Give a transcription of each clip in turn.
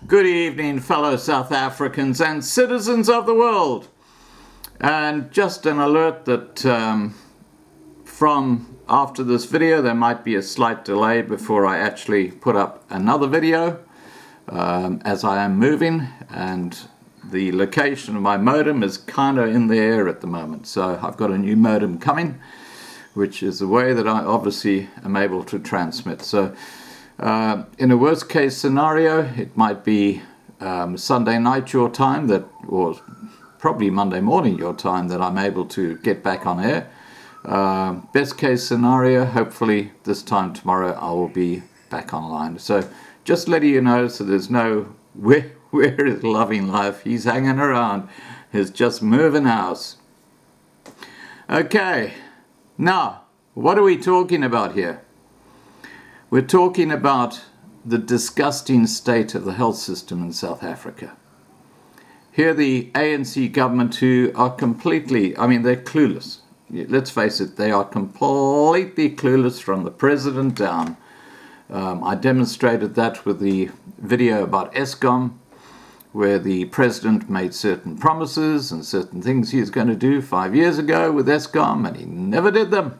Good evening, fellow South Africans and citizens of the world. And just an alert that from after this video there might be a slight delay before I actually put up another video as I am moving, and the location of my modem is kind of in the air at the moment. So I've got a new modem coming, which is the way that I obviously am able to transmit. So in a worst case scenario, it might be Sunday night your time, or probably Monday morning your time, that I'm able to get back on air. Best case scenario, hopefully this time tomorrow I will be back online. So just letting you know, so there's no where is loving life, he's hanging around, he's just moving house. Okay, now what are we talking about here? We're talking about the disgusting state of the health system in South Africa. Here the ANC government, who are completely, they're clueless. Let's face it, they are completely clueless from the president down. I demonstrated that with the video about Eskom, where the president made certain promises and certain things he was going to do 5 years ago with Eskom, and he never did them.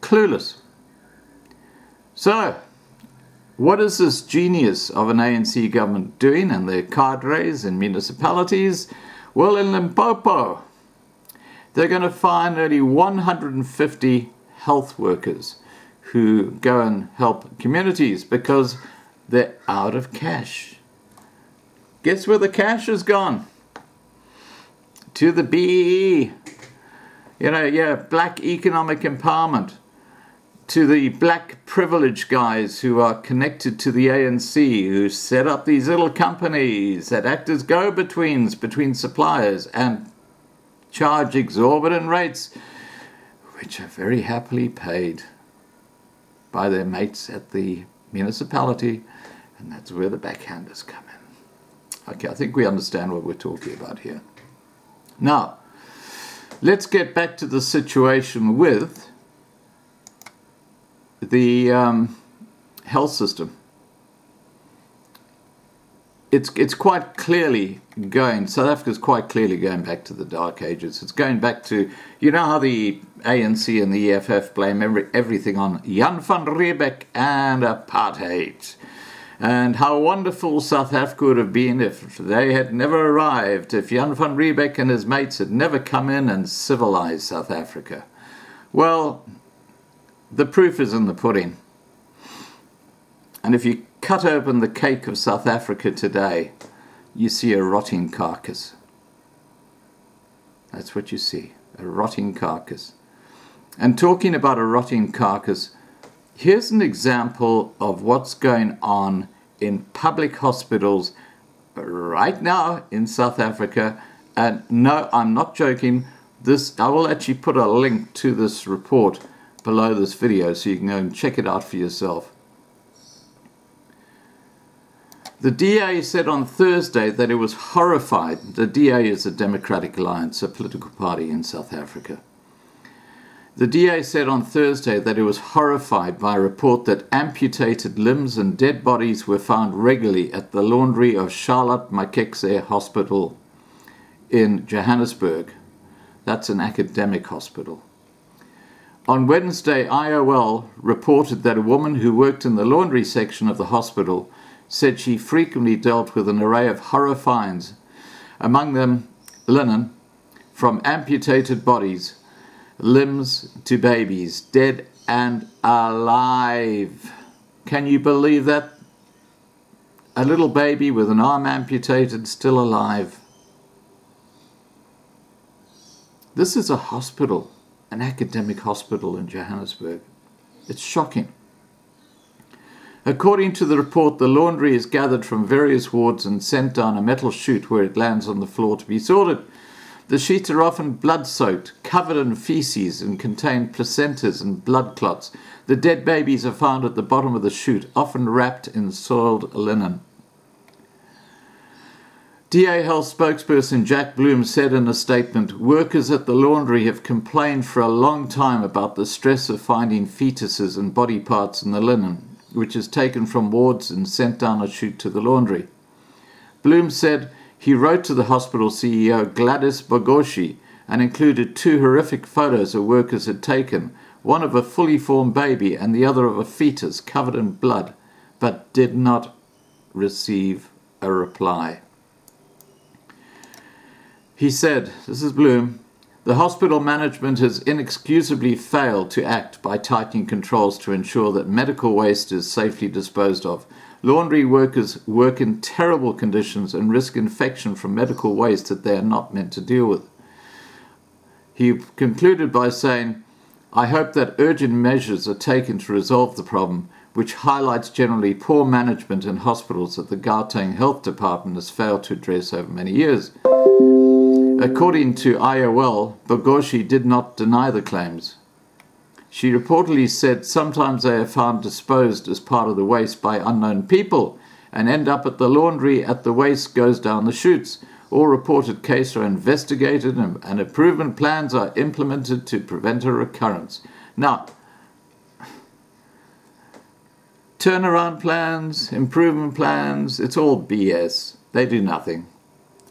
Clueless. So, what is this genius of an ANC government doing and their cadres in municipalities? Well, in Limpopo, they're going to fine nearly 150 health workers who go and help communities because they're out of cash. Guess where the cash has gone? To the BEE. Black economic empowerment. To the black privilege guys who are connected to the ANC, who set up these little companies that act as go-betweens between suppliers and charge exorbitant rates, which are very happily paid by their mates at the municipality, and that's where the backhanders come in. Okay, I think we understand what we're talking about here. Now, let's get back to the situation with the health system. It's quite clearly going, South Africa's quite clearly going back to the dark ages. It's going back to, you know how the ANC and the EFF blame everything on Jan van Riebeeck and apartheid, and how wonderful South Africa would have been if they had never arrived, if Jan van Riebeeck and his mates had never come in and civilized South Africa. Well, the proof is in the pudding. And if you cut open the cake of South Africa today, you see a rotting carcass. That's what you see, a rotting carcass. And talking about a rotting carcass, here's an example of what's going on in public hospitals right now in South Africa. And no, I'm not joking. I will actually put a link to this report below this video so you can go and check it out for yourself. The DA said on Thursday that it was horrified. The DA is a Democratic Alliance, a political party in South Africa. The DA said on Thursday that it was horrified by a report that amputated limbs and dead bodies were found regularly at the laundry of Charlotte Maxeke Hospital in Johannesburg. That's an academic hospital. On Wednesday, IOL reported that a woman who worked in the laundry section of the hospital said she frequently dealt with an array of horror finds, among them linen, from amputated bodies, limbs to babies, dead and alive. Can you believe that? A little baby with an arm amputated, still alive. This is a hospital. An academic hospital in Johannesburg. It's shocking. According to the report, the laundry is gathered from various wards and sent down a metal chute where it lands on the floor to be sorted. The sheets are often blood-soaked, covered in feces, and contain placentas and blood clots. The dead babies are found at the bottom of the chute, often wrapped in soiled linen. DA Health spokesperson Jack Bloom said in a statement, "Workers at the laundry have complained for a long time about the stress of finding fetuses and body parts in the linen. which is taken from wards and sent down a chute to the laundry. Bloom said he wrote to the hospital CEO Gladys Bogoshi and included 2 horrific photos of workers had taken, one of a fully formed baby and the other of a fetus covered in blood, but did not receive a reply. He said, this is Bloom, the hospital management has inexcusably failed to act by tightening controls to ensure that medical waste is safely disposed of. Laundry workers work in terrible conditions and risk infection from medical waste that they are not meant to deal with. He concluded by saying, I hope that urgent measures are taken to resolve the problem, which highlights generally poor management in hospitals that the Gauteng Health Department has failed to address over many years. According to IOL, Bogoshi did not deny the claims. She reportedly said sometimes they are found disposed as part of the waste by unknown people and end up at the laundry as the waste goes down the chutes. All reported cases are investigated and improvement plans are implemented to prevent a recurrence. Now, turnaround plans, improvement plans, it's all BS. They do nothing.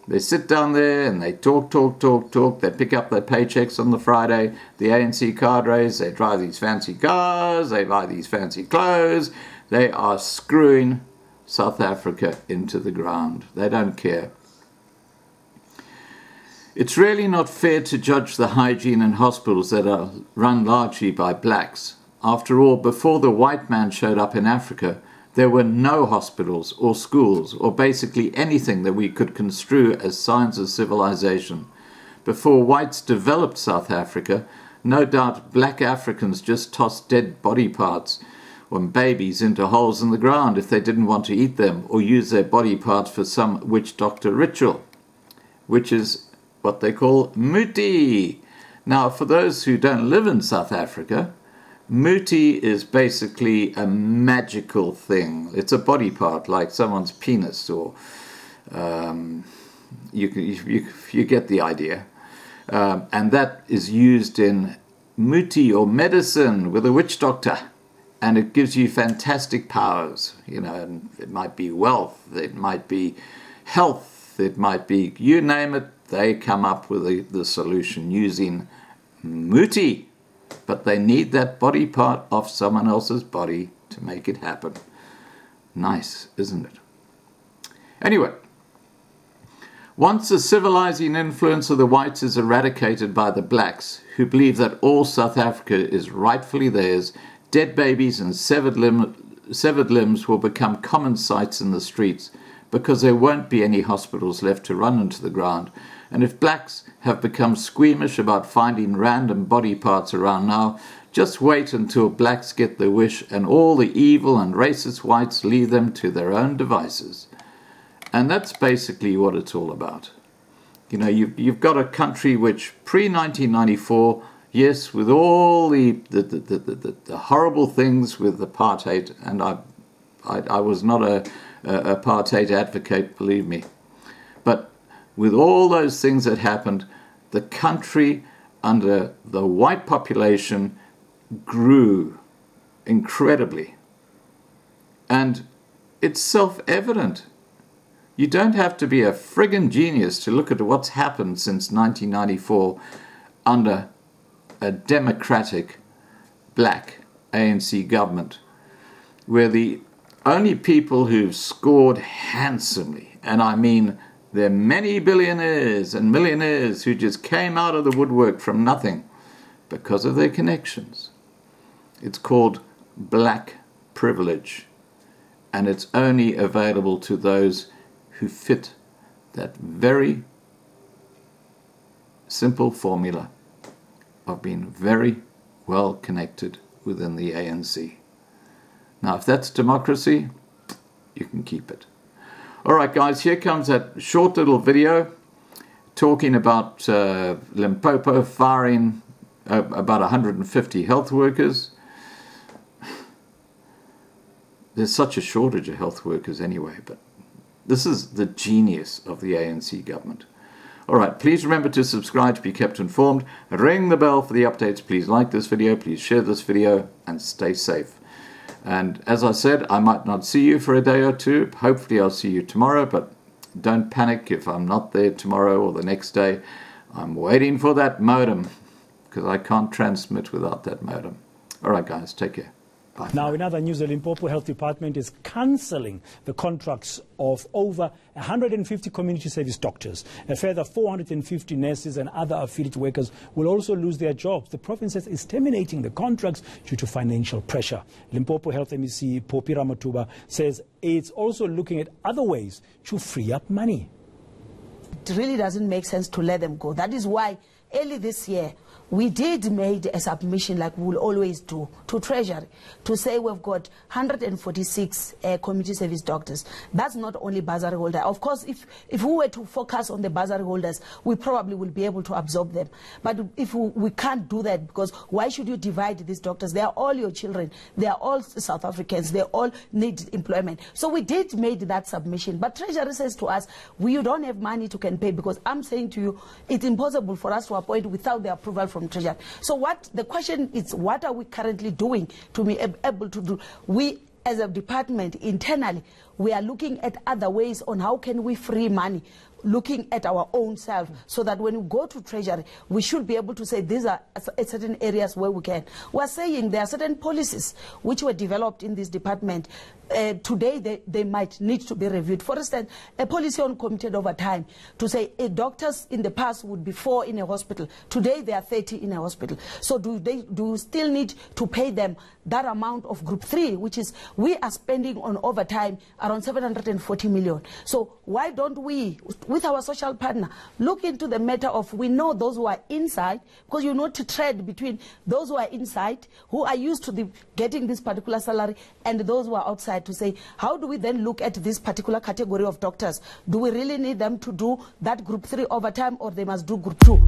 They sit down there and they talk. They pick up their paychecks on the Friday. The ANC cadres, they drive these fancy cars, they buy these fancy clothes. They are screwing South Africa into the ground. They don't care. It's really not fair to judge the hygiene in hospitals that are run largely by blacks. After all, before the white man showed up in Africa, there were no hospitals or schools or basically anything that we could construe as signs of civilization. Before whites developed South Africa, no doubt black Africans just tossed dead body parts or babies into holes in the ground if they didn't want to eat them or use their body parts for some witch doctor ritual, which is what they call muti. Now, for those who don't live in South Africa, muti is basically a magical thing. It's a body part like someone's penis, or you get the idea. And that is used in muti or medicine with a witch doctor, and it gives you fantastic powers. You know, and it might be wealth, it might be health, it might be you name it. They come up with the solution using muti. But they need that body part off someone else's body to make it happen. Nice, isn't it? Anyway, once the civilizing influence of the whites is eradicated by the blacks, who believe that all South Africa is rightfully theirs, dead babies and severed limbs will become common sights in the streets because there won't be any hospitals left to run into the ground. And if blacks have become squeamish about finding random body parts around now, just wait until blacks get their wish and all the evil and racist whites leave them to their own devices. And that's basically what it's all about. You know, you've got a country which pre-1994, yes, with all the horrible things with apartheid, and I was not a apartheid advocate, believe me, but with all those things that happened, the country under the white population grew incredibly. And it's self-evident. You don't have to be a friggin' genius to look at what's happened since 1994 under a democratic black ANC government, where the only people who've scored handsomely, and I mean there are many billionaires and millionaires who just came out of the woodwork from nothing because of their connections. It's called black privilege, and it's only available to those who fit that very simple formula of being very well connected within the ANC. Now, if that's democracy, you can keep it. All right, guys, here comes that short little video talking about Limpopo firing about 150 health workers. There's such a shortage of health workers anyway, but this is the genius of the ANC government. All right, please remember to subscribe to be kept informed. Ring the bell for the updates. Please like this video. Please share this video and stay safe. And as I said, I might not see you for a day or two. Hopefully I'll see you tomorrow, but don't panic if I'm not there tomorrow or the next day. I'm waiting for that modem because I can't transmit without that modem. All right, guys, take care. Bye. Now, in other news, the Limpopo Health Department is cancelling the contracts of over 150 community service doctors. A further 450 nurses and other affiliate workers will also lose their jobs. The province is terminating the contracts due to financial pressure. Limpopo Health MEC Popi Ramatuba says it's also looking at other ways to free up money. It really doesn't make sense to let them go. That is why early this year, we did made a submission, like we will always do, to Treasury to say we've got 146 community service doctors. That's not only bursary holder. Of course, if we were to focus on the bursary holders, we probably will be able to absorb them. But if we can't do that, because why should you divide these doctors? They are all your children. They are all South Africans. They all need employment. So we did made that submission. But Treasury says to us, you don't have money to can pay, because I'm saying to you, it's impossible for us to appoint without the approval from Treasury. So the question is, what are we currently doing to be able to do? We, as a department internally, we are looking at other ways on how can we free money, looking at our own self, so that when we go to Treasury, we should be able to say these are certain areas where we can. We're saying there are certain policies which were developed in this department. Today they might need to be reviewed. For instance, a policy on committed overtime, to say doctors in the past would be 4 in a hospital. Today they are 30 in a hospital. So do we still need to pay them that amount of group 3, which is, we are spending on overtime around 740 million. So why don't we, with our social partner, look into the matter of, we know those who are inside, because you know to trade between those who are inside, who are used to getting this particular salary, and those who are outside, to say, how do we then look at this particular category of doctors? Do we really need them to do that group 3 overtime, or they must do group 2?